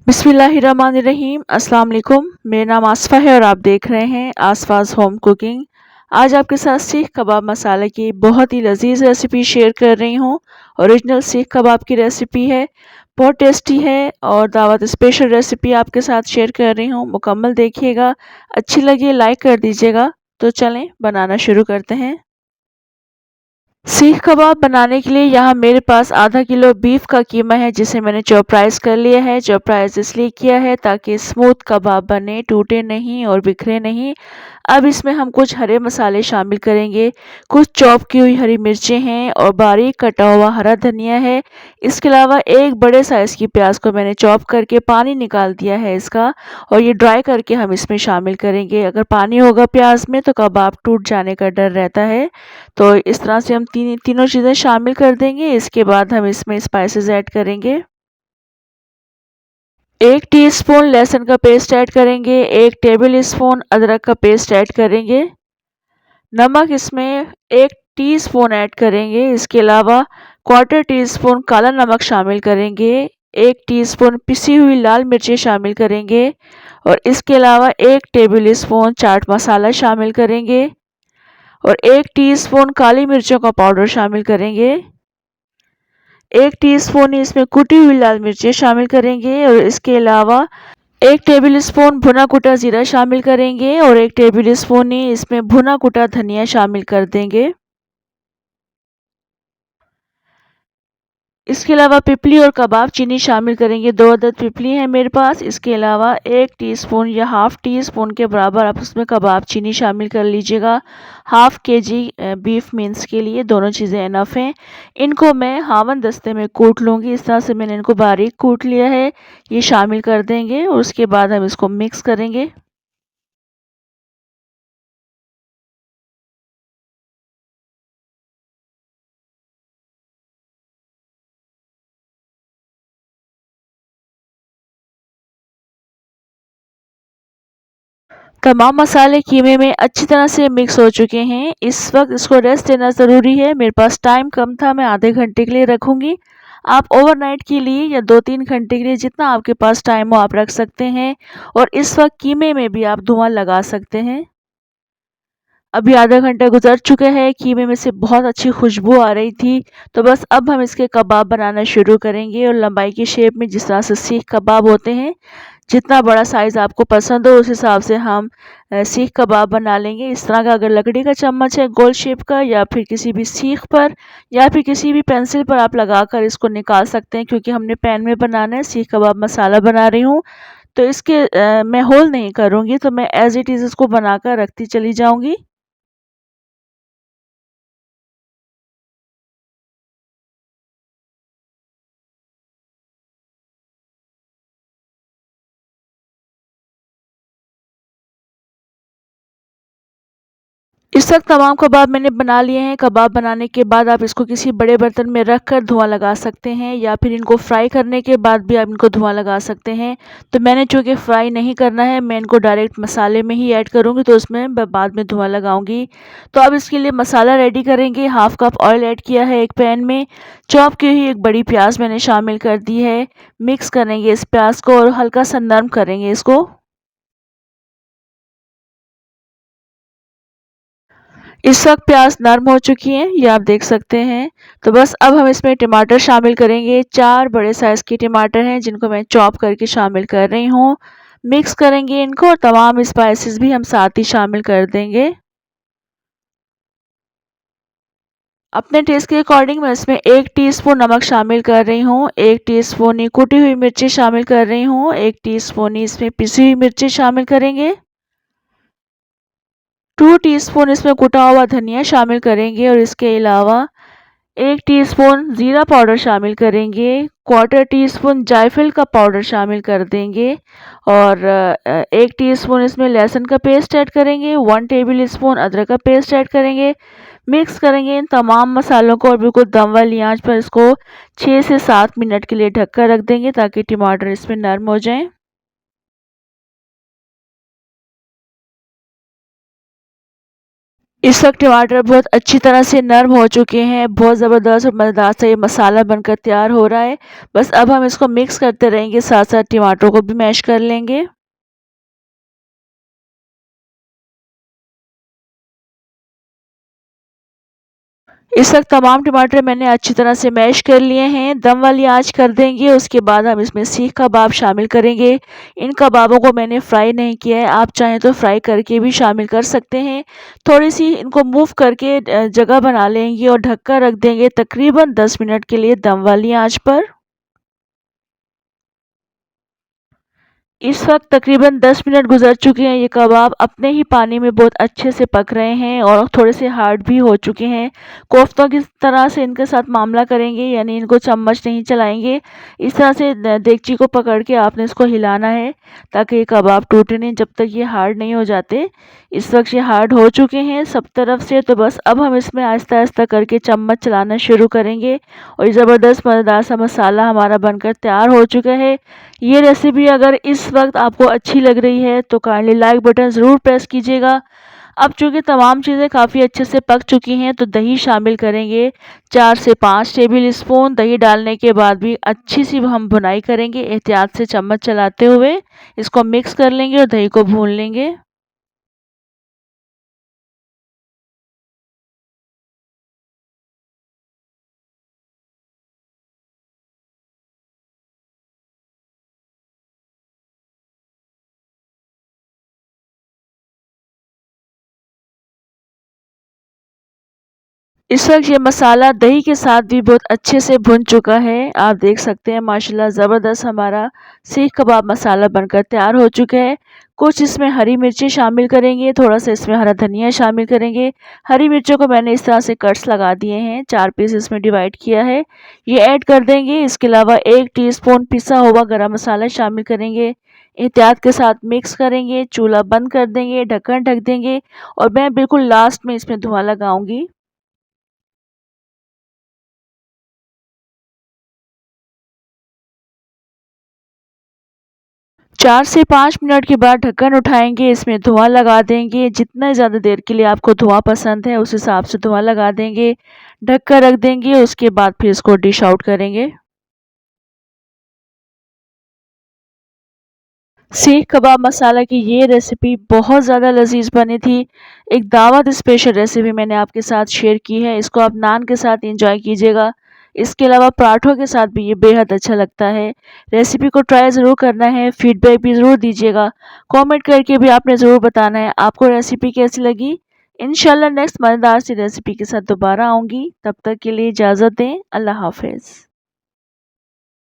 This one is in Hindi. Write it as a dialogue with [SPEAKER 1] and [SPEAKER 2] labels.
[SPEAKER 1] बिस्मिल्लाहिर्रहमानिर्रहीम। अस्सलाम वालेकुम। मेरा नाम आसफ़ा है और आप देख रहे हैं आसफ़ाज़ होम कुकिंग। आज आपके साथ सीख कबाब मसाले की बहुत ही लज़ीज़ रेसिपी शेयर कर रही हूँ। ओरिजिनल सीख कबाब की रेसिपी है, बहुत टेस्टी है और दावत स्पेशल रेसिपी आपके साथ शेयर कर रही हूँ। मुकम्मल देखिएगा, अच्छी लगी लाइक कर दीजिएगा। तो चलें बनाना शुरू करते हैं। सीख कबाब बनाने के लिए यहाँ मेरे पास आधा किलो बीफ का कीमा है, जिसे मैंने चॉप राइस कर लिया है। चॉप राइस इसलिए किया है ताकि स्मूथ कबाब बने, टूटे नहीं और बिखरे नहीं। अब इसमें हम कुछ हरे मसाले शामिल करेंगे। कुछ चॉप की हुई हरी मिर्चें हैं और बारीक कटा हुआ हरा धनिया है। इसके अलावा एक बड़े साइज़ की प्याज को मैंने चॉप करके पानी निकाल दिया है इसका, और ये ड्राई करके हम इसमें शामिल करेंगे। अगर पानी होगा प्याज में तो कबाब टूट जाने का डर रहता है। तो इस तरह से हम तीनों चीज़ें शामिल कर देंगे। इसके बाद हम इसमें स्पाइसेस ऐड करेंगे। 1 टीस्पून लहसुन का पेस्ट ऐड करेंगे, 1 टेबल स्पून अदरक का पेस्ट ऐड करेंगे। नमक इसमें 1 टीस्पून ऐड करेंगे। इसके अलावा क्वार्टर टीस्पून काला नमक शामिल करेंगे। 1 टीस्पून पिसी हुई लाल मिर्चें शामिल करेंगे और इसके अलावा 1 टेबल स्पून चाट मसाला शामिल करेंगे और 1 टीस्पून काली मिर्चों का पाउडर शामिल करेंगे। 1 टीस्पून ही इसमें कुटी हुई लाल मिर्चें शामिल करेंगे और इसके अलावा 1 टेबल स्पून भुना कुटा जीरा शामिल करेंगे और 1 टेबल स्पून ही इसमें भुना कुटा धनिया शामिल कर देंगे। इसके अलावा पिपली और कबाब चीनी शामिल करेंगे। 2 अदद पिपली है मेरे पास। इसके अलावा 1 टीस्पून या हाफ़ टी स्पून के बराबर आप उसमें कबाब चीनी शामिल कर लीजिएगा। हाफ़ केजी बीफ मीन्स के लिए दोनों चीज़ें इनफ हैं। इनको मैं हावन दस्ते में कूट लूँगी। इस तरह से मैंने इनको बारीक कूट लिया है। ये शामिल कर देंगे और उसके बाद हम इसको मिक्स करेंगे। तमाम मसाले कीमे में अच्छी तरह से मिक्स हो चुके हैं। इस वक्त इसको रेस्ट देना ज़रूरी है। मेरे पास टाइम कम था, मैं आधे घंटे के लिए रखूँगी। आप ओवरनाइट के लिए या 2-3 घंटे के लिए जितना आपके पास टाइम हो आप रख सकते हैं और इस वक्त कीमे में भी आप धुआं लगा सकते हैं। अभी आधा घंटा गुजर चुका है, कीमे में से बहुत अच्छी खुशबू आ रही थी। तो बस अब हम इसके कबाब बनाना शुरू करेंगे और लंबाई की शेप में जिस तरह से सीख कबाब होते हैं, जितना बड़ा साइज़ आपको पसंद हो उस हिसाब से हम सीख कबाब बना लेंगे। इस तरह का अगर लकड़ी का चम्मच है गोल शेप का, या फिर किसी भी सीख पर या फिर किसी भी पेंसिल पर आप लगाकर इसको निकाल सकते हैं, क्योंकि हमने पैन में बनाना है। सीख कबाब मसाला बना रही हूँ तो इसके मैं होल नहीं करूँगी, तो मैं एज़ इट इज़ इसको बनाकर रखती चली जाऊँगी। इस वक्त तमाम कबाब मैंने बना लिए हैं। कबाब बनाने के बाद आप इसको किसी बड़े बर्तन में रख कर धुआँ लगा सकते हैं, या फिर इनको फ्राई करने के बाद भी आप इनको धुआँ लगा सकते हैं। तो मैंने चूँकि फ्राई नहीं करना है, मैं इनको डायरेक्ट मसाले में ही ऐड करूँगी, तो उसमें बाद में धुआँ लगाऊँगी। तो अब इसके लिए मसाला रेडी करेंगे। हाफ़ कप ऑयल ऐड किया है एक पैन में। चॉप की हुई एक बड़ी प्याज मैंने शामिल कर दी है। मिक्स करेंगे इस प्याज को और हल्का सा नरम करेंगे इसको। इस वक्त प्याज नरम हो चुकी है, ये आप देख सकते हैं। तो बस अब हम इसमें टमाटर शामिल करेंगे। 4 बड़े साइज़ के टमाटर हैं जिनको मैं चॉप करके शामिल कर रही हूँ। मिक्स करेंगे इनको और तमाम स्पाइसेस भी हम साथ ही शामिल कर देंगे। अपने टेस्ट के अकॉर्डिंग मैं इसमें 1 टीस्पून नमक शामिल कर रही हूँ, 1 टीस्पून ही कुटी हुई मिर्ची शामिल कर रही हूँ, 1 टीस्पून ही इसमें पिसी हुई मिर्ची शामिल करेंगे। 2 टीस्पून इसमें कुटा हुआ धनिया शामिल करेंगे और इसके अलावा 1 टीस्पून ज़ीरा पाउडर शामिल करेंगे, क्वार्टर टीस्पून जायफल का पाउडर शामिल कर देंगे और 1 टीस्पून इसमें लहसुन का पेस्ट ऐड करेंगे, 1 टेबल स्पून अदरक का पेस्ट ऐड करेंगे। मिक्स करेंगे इन तमाम मसालों को और बिल्कुल दम वाली आंच पर इसको 6 से 7 मिनट के लिए ढक कर रख देंगे, ताकि टमाटर इसमें नरम हो जाएँ। इस वक्त टमाटर बहुत अच्छी तरह से नरम हो चुके हैं, बहुत ज़बरदस्त और मज़ेदार सा ये मसाला बनकर तैयार हो रहा है। बस अब हम इसको मिक्स करते रहेंगे, साथ-साथ टमाटर को भी मैश कर लेंगे। इस वक्त तमाम टमाटर मैंने अच्छी तरह से मैश कर लिए हैं, दम वाली आँच कर देंगे। उसके बाद हम इसमें सीख कबाब शामिल करेंगे। इन कबाबों को मैंने फ्राई नहीं किया है, आप चाहें तो फ्राई करके भी शामिल कर सकते हैं। थोड़ी-सी इनको मूव करके जगह बना लेंगे और ढक कर रख देंगे तकरीबन 10 मिनट के लिए दम वाली आँच पर। इस वक्त तकरीबन 10 मिनट गुजर चुके हैं। ये कबाब अपने ही पानी में बहुत अच्छे से पक रहे हैं और थोड़े से हार्ड भी हो चुके हैं। कोफ्तों की तरह से इनके साथ मामला करेंगे, यानी इनको चम्मच नहीं चलाएंगे। इस तरह से देगची को पकड़ के आपने इसको हिलाना है ताकि ये कबाब टूटे नहीं जब तक ये हार्ड नहीं हो जाते। इस वक्त ये हार्ड हो चुके हैं सब तरफ से, तो बस अब हम इसमें आहिस्ता आहिस्ता करके चम्मच चलाना शुरू करेंगे और ये ज़बरदस्त मज़ेदार सा मसाला हमारा बनकर तैयार हो चुका है। ये रेसिपी अगर इस वक्त आपको अच्छी लग रही है तो काइंडली लाइक बटन ज़रूर प्रेस कीजिएगा। अब चूँकि तमाम चीज़ें काफ़ी अच्छे से पक चुकी हैं तो दही शामिल करेंगे। 4 से 5 टेबल स्पून दही डालने के बाद भी अच्छी सी हम भुनाई करेंगे, एहतियात से चम्मच चलाते हुए इसको मिक्स कर लेंगे और दही को भून लेंगे। इस वक्त ये मसाला दही के साथ भी बहुत अच्छे से भुन चुका है। आप देख सकते हैं माशाल्लाह ज़बरदस्त हमारा सीख कबाब मसाला बनकर तैयार हो चुका है। कुछ इसमें हरी मिर्ची शामिल करेंगे, थोड़ा सा इसमें हरा धनिया शामिल करेंगे। हरी मिर्चों को मैंने इस तरह से कट्स लगा दिए हैं, 4 पीस इसमें डिवाइड किया है, ये ऐड कर देंगे। इसके अलावा 1 टीस्पून पिसा हुआ गरम मसाला शामिल करेंगे। एहतियात के साथ मिक्स करेंगे, चूल्हा बंद कर देंगे, ढक्कन ढक देंगे और मैं बिल्कुल लास्ट में इसमें धुआं लगाऊंगी। 4 से 5 मिनट के बाद ढक्कन उठाएँगे, इसमें धुआँ लगा देंगे। जितना ज़्यादा देर के लिए आपको धुआँ पसंद है, उस हिसाब से धुआँ लगा देंगे। ढक कर रख देंगे, उसके बाद फिर इसको डिश आउट करेंगे। सीख कबाब मसाला की ये रेसिपी बहुत ज़्यादा लज़ीज़ बनी थी। एक दावत स्पेशल रेसिपी मैंने आपके साथ शेयर की है। इसको आप नान के साथ एंजॉय कीजिएगा। इसके अलावा पराठों के साथ भी ये बेहद अच्छा लगता है। रेसिपी को ट्राई ज़रूर करना है, फीडबैक भी ज़रूर दीजिएगा। कमेंट करके भी आपने ज़रूर बताना है आपको रेसिपी कैसी लगी। इंशाल्लाह नेक्स्ट मज़ेदार सी रेसिपी के साथ दोबारा आऊँगी। तब तक के लिए इजाज़त दें। अल्लाह हाफ़िज़।